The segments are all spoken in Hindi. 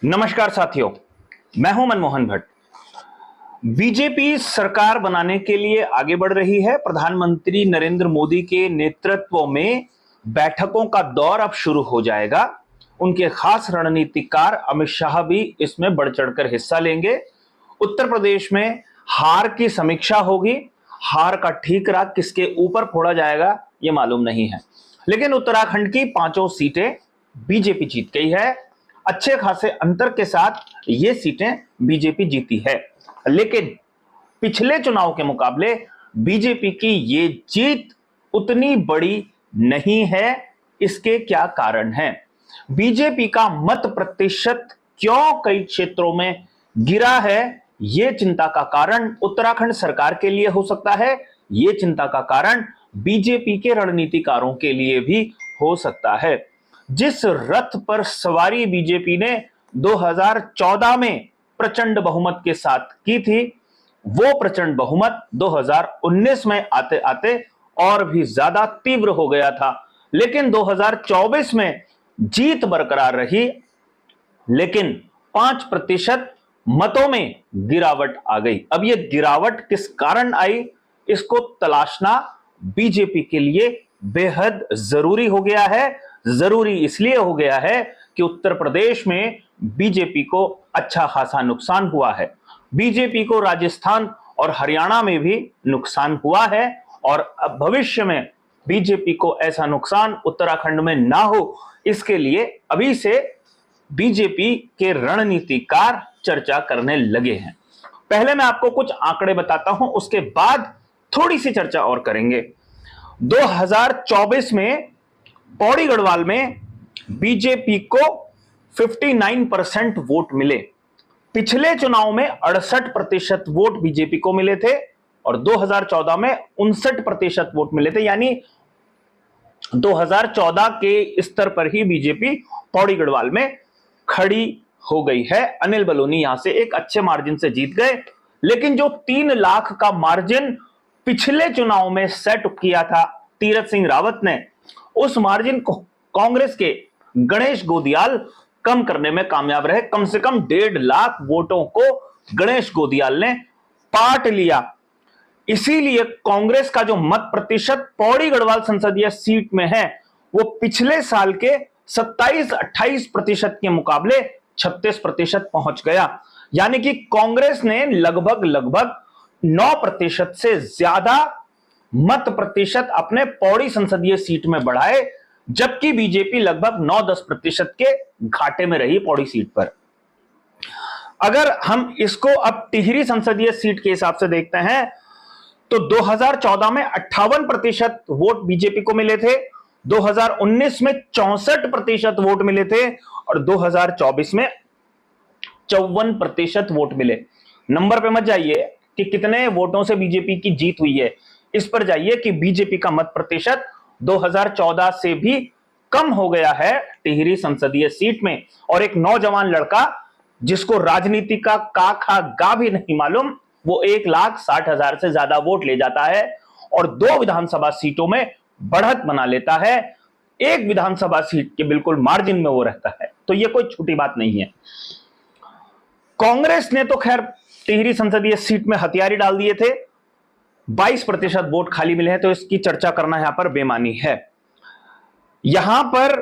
नमस्कार साथियों, मैं हूं मनमोहन भट्ट। बीजेपी सरकार बनाने के लिए आगे बढ़ रही है। प्रधानमंत्री नरेंद्र मोदी के नेतृत्व में बैठकों का दौर अब शुरू हो जाएगा। उनके खास रणनीतिकार अमित शाह भी इसमें बढ़ चढ़कर हिस्सा लेंगे। उत्तर प्रदेश में हार की समीक्षा होगी। हार का ठीकरा किसके ऊपर फोड़ा जाएगा यह मालूम नहीं है, लेकिन उत्तराखंड की 5 सीटें बीजेपी जीत गई है। अच्छे खासे अंतर के साथ ये सीटें बीजेपी जीती है, लेकिन पिछले चुनाव के मुकाबले बीजेपी की ये जीत उतनी बड़ी नहीं है। इसके क्या कारण हैं? बीजेपी का मत प्रतिशत क्यों कई क्षेत्रों में गिरा है? ये चिंता का कारण उत्तराखंड सरकार के लिए हो सकता है। ये चिंता का कारण बीजेपी के रणनीतिकारों के लिए भी हो सकता है। जिस रथ पर सवारी बीजेपी ने 2014 में प्रचंड बहुमत के साथ की थी, वो प्रचंड बहुमत 2019 में आते आते और भी ज्यादा तीव्र हो गया था। लेकिन 2024 में जीत बरकरार रही, लेकिन 5% मतों में गिरावट आ गई। अब ये गिरावट किस कारण आई, इसको तलाशना बीजेपी के लिए बेहद जरूरी हो गया है। जरूरी इसलिए हो गया है कि उत्तर प्रदेश में बीजेपी को अच्छा खासा नुकसान हुआ है। बीजेपी को राजस्थान और हरियाणा में भी नुकसान हुआ है, और अब भविष्य में बीजेपी को ऐसा नुकसान उत्तराखंड में ना हो, इसके लिए अभी से बीजेपी के रणनीतिकार चर्चा करने लगे हैं। पहले मैं आपको कुछ आंकड़े बताता हूं, उसके बाद थोड़ी सी चर्चा और करेंगे। 2024 में पौड़ी गढ़वाल में बीजेपी को 59% वोट मिले। पिछले चुनाव में 68% वोट बीजेपी को मिले थे और 2014 में 59% वोट मिले थे। यानी 2014 के स्तर पर ही बीजेपी पौड़ी गढ़वाल में खड़ी हो गई है। अनिल बलूनी यहां से एक अच्छे मार्जिन से जीत गए, लेकिन जो 3 लाख का मार्जिन पिछले चुनाव में सेट किया था तीरथ सिंह रावत ने, उस मार्जिन को कांग्रेस के गणेश गोदियाल कम करने में कामयाब रहे। कम से कम 1.5 लाख वोटों को गणेश गोदियाल ने पाट लिया। इसीलिए कांग्रेस का जो मत प्रतिशत पौड़ी गढ़वाल संसदीय सीट में है, वो पिछले साल के 27-28% के मुकाबले 36% पहुंच गया। यानी कि कांग्रेस ने लगभग 9% से ज्यादा मत प्रतिशत अपने पौड़ी संसदीय सीट में बढ़ाए, जबकि बीजेपी लगभग 9-10% के घाटे में रही पौड़ी सीट पर। अगर हम इसको अब टिहरी संसदीय सीट के हिसाब से देखते हैं तो 2014 में 58% वोट बीजेपी को मिले थे, 2019 में 64% वोट मिले थे और 2024 में 54% वोट मिले। नंबर पे मत जाइए कि कितने वोटों से बीजेपी की जीत हुई है, इस पर जाइए कि बीजेपी का मत प्रतिशत 2014 से भी कम हो गया है टिहरी संसदीय सीट में। और एक नौजवान लड़का जिसको राजनीति का का खा गा भी नहीं मालूम, वो 1,60,000 से ज्यादा वोट ले जाता है और 2 विधानसभा सीटों में बढ़त बना लेता है। एक विधानसभा सीट के बिल्कुल मार्जिन में वो रहता है, तो ये कोई छोटी बात नहीं है। कांग्रेस ने तो खैर टिहरी संसदीय सीट में हथियार डाल दिए थे, 22% वोट खाली मिले हैं, तो इसकी चर्चा करना यहां पर बेमानी है। यहां पर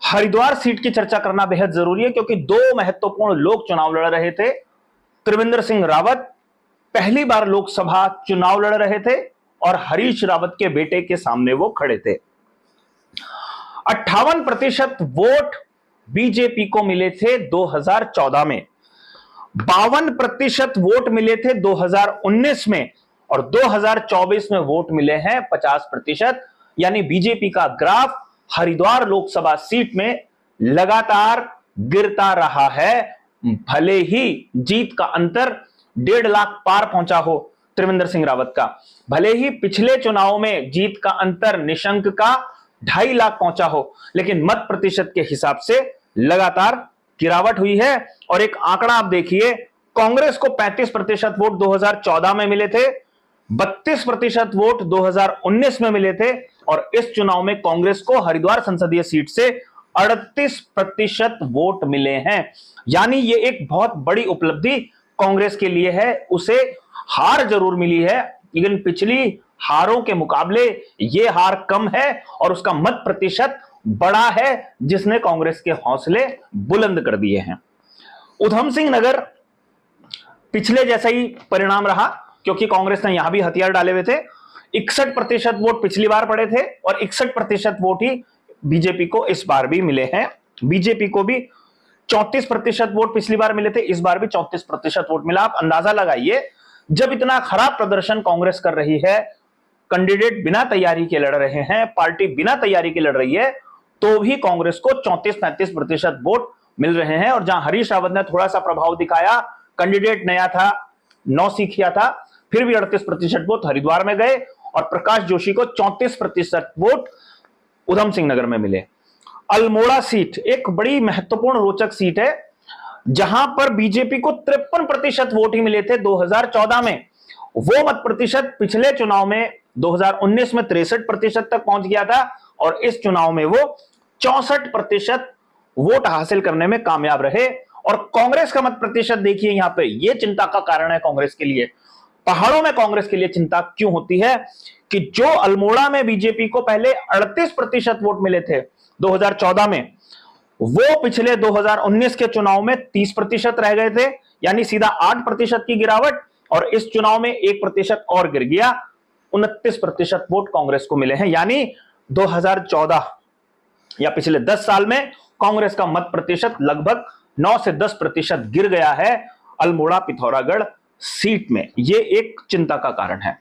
हरिद्वार सीट की चर्चा करना बेहद जरूरी है, क्योंकि 2 महत्वपूर्ण लोग चुनाव लड़ रहे थे। त्रिवेंद्र सिंह रावत पहली बार लोकसभा चुनाव लड़ रहे थे और हरीश रावत के बेटे के सामने वो खड़े थे। 58% वोट बीजेपी को मिले थे 2014 में, 52% वोट मिले थे 2019 में और 2024 में वोट मिले हैं 50%। यानी बीजेपी का ग्राफ हरिद्वार लोकसभा सीट में लगातार गिरता रहा है। भले ही जीत का अंतर 1.5 लाख पार पहुंचा हो त्रिवेंद्र सिंह रावत का, भले ही पिछले चुनाव में जीत का अंतर निशंक का 2.5 लाख पहुंचा हो, लेकिन मत प्रतिशत के हिसाब से लगातार गिरावट हुई है। और एक आंकड़ा आप देखिए, कांग्रेस को 35% वोट 2014 में मिले थे, 32% वोट 2019 में मिले थे और इस चुनाव में कांग्रेस को हरिद्वार संसदीय सीट से 38% वोट मिले हैं। यानी ये एक बहुत बड़ी उपलब्धि कांग्रेस के लिए है। उसे हार जरूर मिली है, लेकिन पिछली हारों के मुकाबले ये हार कम है और उसका मत प्रतिशत बड़ा है, जिसने कांग्रेस के हौसले बुलंद कर दिए हैं। उधम सिंह नगर पिछले जैसा ही परिणाम रहा, क्योंकि कांग्रेस ने यहां भी हथियार डाले हुए थे। 61% वोट पिछली बार पड़े थे और 61% वोट ही बीजेपी को इस बार भी मिले हैं। बीजेपी को भी 34% वोट पिछली बार मिले थे, इस बार भी 34% वोट मिला। आप अंदाजा लगाइए, जब इतना खराब प्रदर्शन कांग्रेस कर रही है, कैंडिडेट बिना तैयारी के लड़ रहे हैं, पार्टी बिना तैयारी के लड़ रही है, तो भी कांग्रेस को 34-35% वोट मिल रहे हैं। और जहां हरीश रावत ने थोड़ा सा प्रभाव दिखाया, कैंडिडेट नया था, नौसिखिया था, फिर भी 38% वोट हरिद्वार में गए और प्रकाश जोशी को 34% वोट उधम सिंह नगर में मिले। अल्मोड़ा सीट एक बड़ी महत्वपूर्ण रोचक सीट है, जहां पर बीजेपी को 53% वोट ही मिले थे 2014 में। वो मत प्रतिशत पिछले चुनाव में 2019 में 63% तक पहुंच गया था और इस चुनाव में वो 64% वोट हासिल करने में कामयाब रहे। और कांग्रेस का मत प्रतिशत देखिए, यहां पे ये चिंता का कारण है कांग्रेस के लिए। पहाड़ों में कांग्रेस के लिए चिंता क्यों होती है कि जो अल्मोड़ा में बीजेपी को पहले 38% वोट मिले थे 2014 में, वो पिछले 2019 के चुनाव में 30% रह गए थे, यानी सीधा 8% की गिरावट। और इस चुनाव में 1% और गिर गया, 29% वोट कांग्रेस को मिले हैं। यानी 2014 या पिछले 10 साल में कांग्रेस का मत प्रतिशत लगभग 9 से 10% गिर गया है अल्मोड़ा पिथौरागढ़ सीट में। ये एक चिंता का कारण है।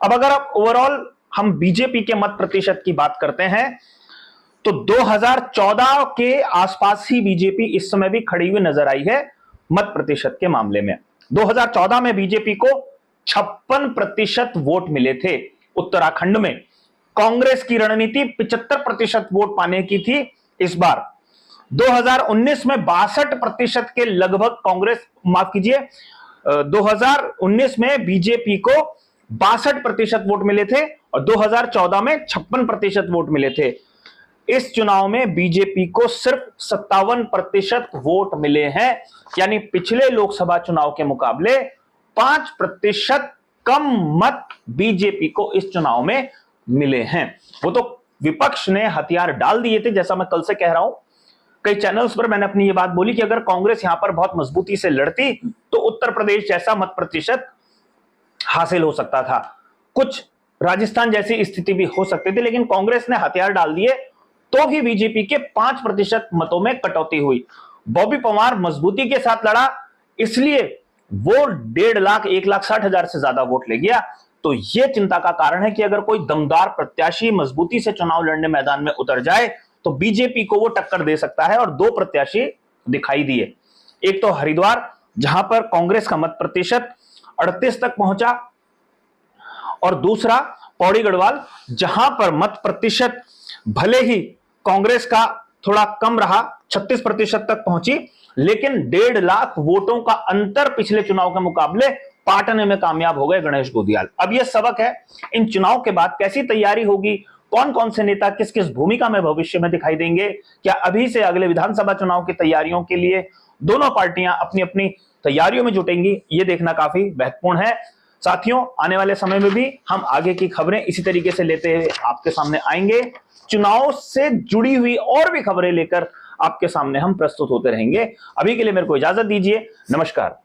अब अगर आप ओवरऑल हम बीजेपी के मत प्रतिशत की बात करते हैं, तो 2014 के आसपास ही बीजेपी इस समय भी खड़ी हुई नजर आई है मत प्रतिशत के मामले में। 2014 में बीजेपी को 56% वोट मिले थे उत्तराखंड में। कांग्रेस की रणनीति 75% वोट पाने की थी। इस बार 2019 में 62% के लगभग कांग्रेस, माफ कीजिए, 2019 में बीजेपी को 62% वोट मिले थे और 2014 में 56% वोट मिले थे। इस चुनाव में बीजेपी को सिर्फ 57% वोट मिले हैं, यानी पिछले लोकसभा चुनाव के मुकाबले 5% कम मत बीजेपी को इस चुनाव में मिले हैं। वो तो विपक्ष ने हथियार डाल दिए थे, जैसा मैं कल से कह रहा हूं। कई चैनल्स पर मैंने अपनी ये बात बोली कि अगर कांग्रेस यहां पर बहुत मजबूती से लड़ती तो उत्तर प्रदेश जैसा मत प्रतिशत हासिल हो सकता था, कुछ राजस्थान जैसी स्थिति भी हो सकती थी, लेकिन कांग्रेस ने हथियार डाल दिए तो भी बीजेपी के 5% मतों में कटौती हुई। बॉबी पवार मजबूती के साथ लड़ा, इसलिए वो 1.5 लाख 1,60,000 से ज्यादा वोट ले गया। तो यह चिंता का कारण है कि अगर कोई दमदार प्रत्याशी मजबूती से चुनाव लड़ने मैदान में उतर जाए तो बीजेपी को वो टक्कर दे सकता है। और 2 प्रत्याशी दिखाई दिए, एक तो हरिद्वार जहां पर कांग्रेस का मत प्रतिशत 38 तक पहुंचा, और दूसरा पौड़ी गढ़वाल जहां पर मत प्रतिशत भले ही कांग्रेस का थोड़ा कम रहा, 36% तक पहुंची, लेकिन 1.5 लाख वोटों का अंतर पिछले चुनाव के मुकाबले पाटने में कामयाब हो गए गणेश गोदियाल। अब यह सबक है, इन चुनाव के बाद कैसी तैयारी होगी, कौन कौन से नेता किस किस भूमिका में भविष्य में दिखाई देंगे, क्या अभी से अगले विधानसभा चुनाव की तैयारियों के लिए दोनों पार्टियां अपनी अपनी तैयारियों में जुटेंगी, ये देखना काफी महत्वपूर्ण है। साथियों, आने वाले समय में भी हम आगे की खबरें इसी तरीके से लेते हुए आपके सामने आएंगे। चुनाव से जुड़ी हुई और भी खबरें लेकर आपके सामने हम प्रस्तुत होते रहेंगे। अभी के लिए मेरे को इजाजत दीजिए। नमस्कार।